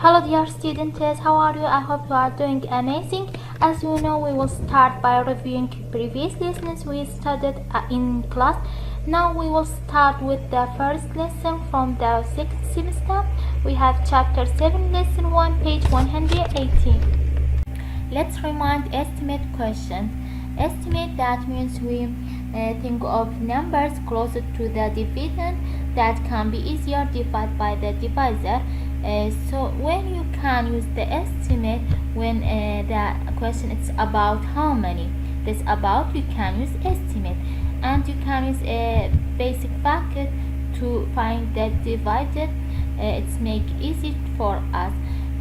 Hello dear students, how are you? I hope you are doing amazing. As you know, we will start by reviewing previous lessons we studied in class. Now we will start with the first lesson from the sixth semester. We have chapter 7, lesson 1, page 118. Let's remind estimate question. Estimate, that means we think of numbers closer to the dividend that can be easier divided by the divisor. So when you can use the estimate when the question is about how many, this about, you can use estimate, and you can use a basic bracket to find the divided. It's make easy for us.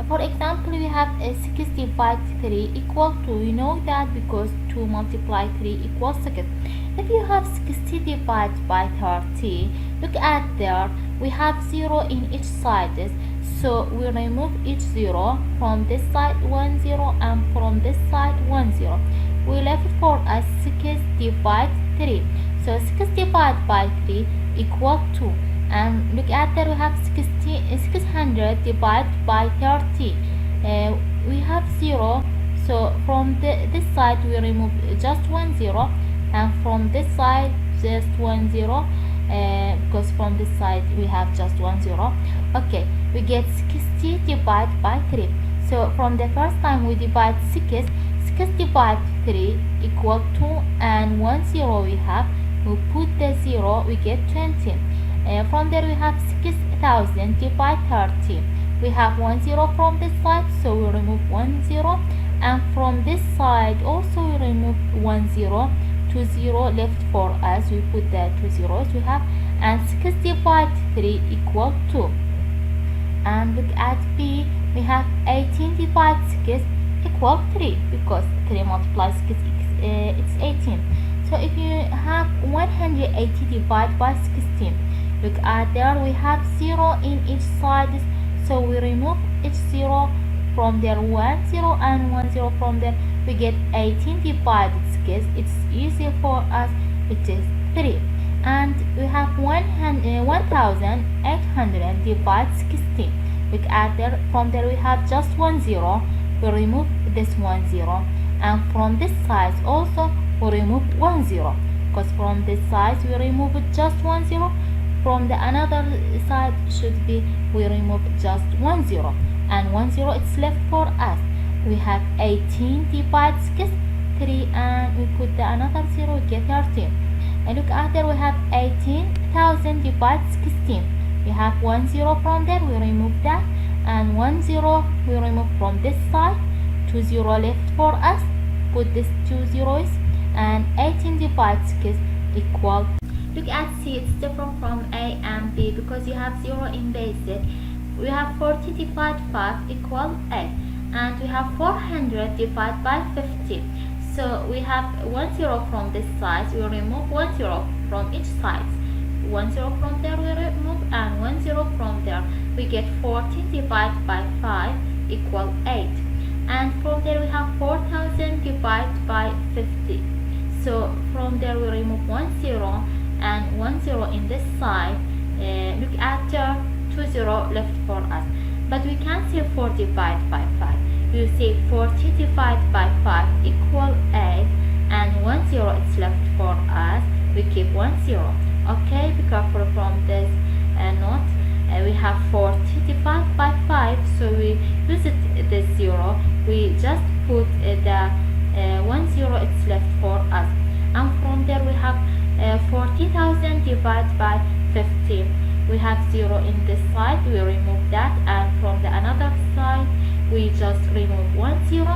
For example, we have 6 divided 3 equal to, you know that because 2 multiply 3 equals 6. If you have 60 divided by 30, look at there, we have 0 in each side. So we remove each 0. From this side 1 0 and from this side 1 0. We left for us 6 divided 3. So 6 divided by 3 equal 2. And look at there, we have 600 divided by 30. We have 0. So from this side we remove just 1 0, and from this side just 1 0, because from this side we have just 1 0. Okay, we get 60 divided by 3. So from the first time we divide 6 divided 3 equal 2, and 1 0 we have, we put the 0, we get 20. From there we have 6,000 divided 30. We have 1 0 from this side, so we remove 1 0, and from this side also we remove 1 0. 2 0 left for us, we put the 2 zeros we have, and 6 divided 3 equal 2. And look at B, we have 18 divided 6 equal 3, because 3 multiplies 6 it's 18. So if you have 180 divided by 16, look at there, we have 0 in each side, so we remove each 0. From there 1 0 and 1 0 from there, we get 18 divided 6. It's easy for us, it is 3. And we have 1800 divided 16. Look at there, from there we have just 1 0. We remove this 1 0, and from this side also we remove 1 0, because from this side we remove just 1 0. From the another side should be, we remove just 1 0, and 1 0 it's left for us. We have 18 divided 6 3, and we put the another 0, we get 13. And look at there, we have 18,000 divided 16. We have 1 0 from there, we remove that, and 1 0 we remove from this side. 2 0 left for us, put this 2 zeros, and 18 divided 6 equal. Look at C, it's different from A and B because you have 0 in basic. We have 40 divided 5 equal 8, and we have 400 divided by 50. So we have 1 0 from this side, we remove 1 0 from each side. 1 0 from there we remove, and 1 0 from there. We get 40 divided by 5 equal 8. And from there we have 4000 divided by 50. So from there we remove 1 0 and 1 0 in this side. Look at there, 2 0 left for us. But we can't say 4 divided by 5. We say 40 divided by 5 equal 8, and 1 0 is left for us. We keep 1 0. Okay, be careful from this note. We have 40 divided by 5, so we use this 0. We just put the 1 0 it's left for us. And from there we have 40,000 divided by 50. We have 0 in this side, we remove that, and from the another side we just remove 1 0,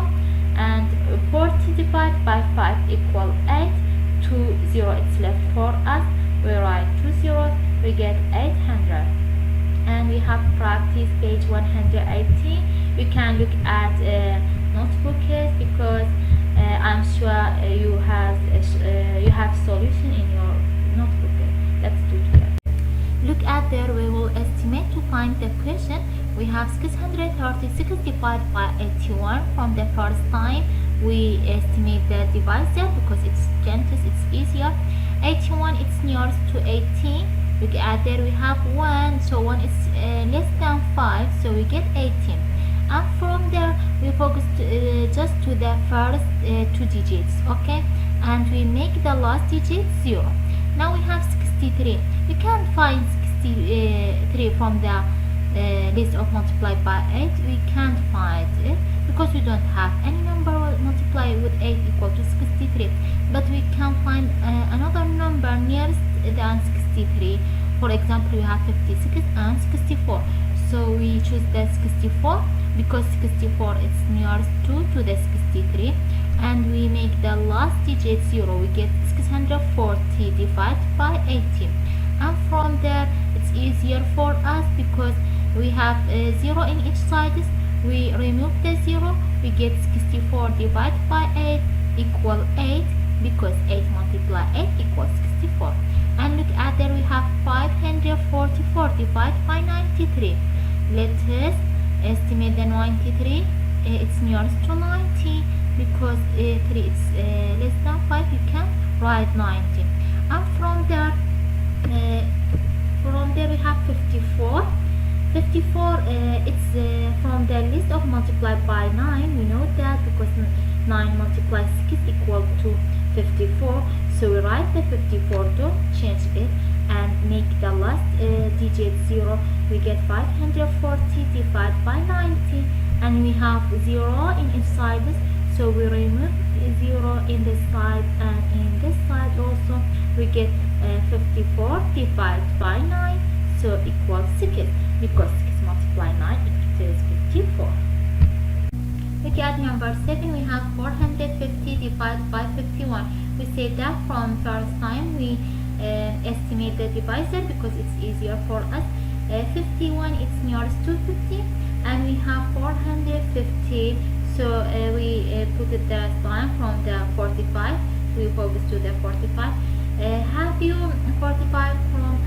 and 40 divided by 5 equal 8. 2 0 it's left for us, we write 2 zeros, we get 800. And we have practice page 118. You can look at notebooks because I'm sure you have solution in your notebook. Let's do it. Look at there, we will estimate to find the question. We have 636 divided by 81. From the first time we estimate the divisor because it's gentlest, it's easier. 81 it's nearest to 18. Look at there, we have 1, so 1 is less than 5, so we get 18. focus just to the first two digits, okay, and we make the last digit 0. Now we have 63. We can find 63 from the list of multiply by 8. We can't find it because we don't have any number multiply with 8 equal to 63, but we can find another number nearest than 63. For example, we have 56 and 64, so we choose the 64 because 64 is nearest to the 63, and we make the last digit 0. We get 640 divided by 80, and from there it's easier for us because we have 0 in each side. We remove the 0, we get 64 divided by 8 equal 8, because 8 multiply 8 equals 64. And look at there, we have 544 divided by 93. Let us estimate the 93. It's nearest to 90 because 3 is less than 5. You can write 90. And from there we have 54. 54 it's from the list of multiply by 9. We know that because 9 multiplies 6 equal to 54, so we write the 54, to change it and make the last digit 0. We get 540 divided by 90, and we have 0 in each side, so we remove 0 in this side, and in this side also we get 54 divided by 9, so equals 6, because 6 multiply 9 it is 54. Look at number 7. We have 450 divided by 51. We say that from first time we estimate the divisor because it's easier for us. 51 is nearest to 50, and we have 450, so we put the sign from the 45. We focus to the 45. Have you 45 from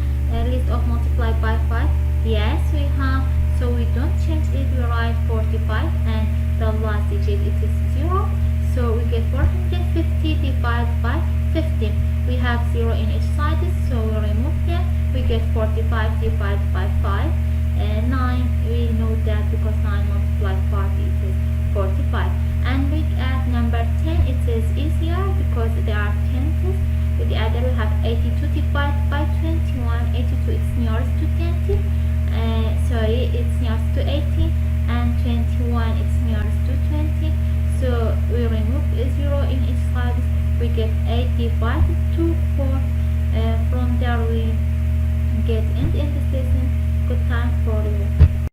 list of multiply by 5? Yes, we have, so we don't change it. We write 45 and the last digit it is 0, so we get 450 divided by 50. We have 0 in each side, so we remove them. We get 45 divided by 5 and 9. We know that because 9 multiplied 40 it is 45. And look at number 10. It is easier because there are 10s. With the other we have 82 divided by 21. 82 is nearest to 20. It's nearest to 80, and 21 is nearest to 20, so we remove 0 in each side. We get 8 divided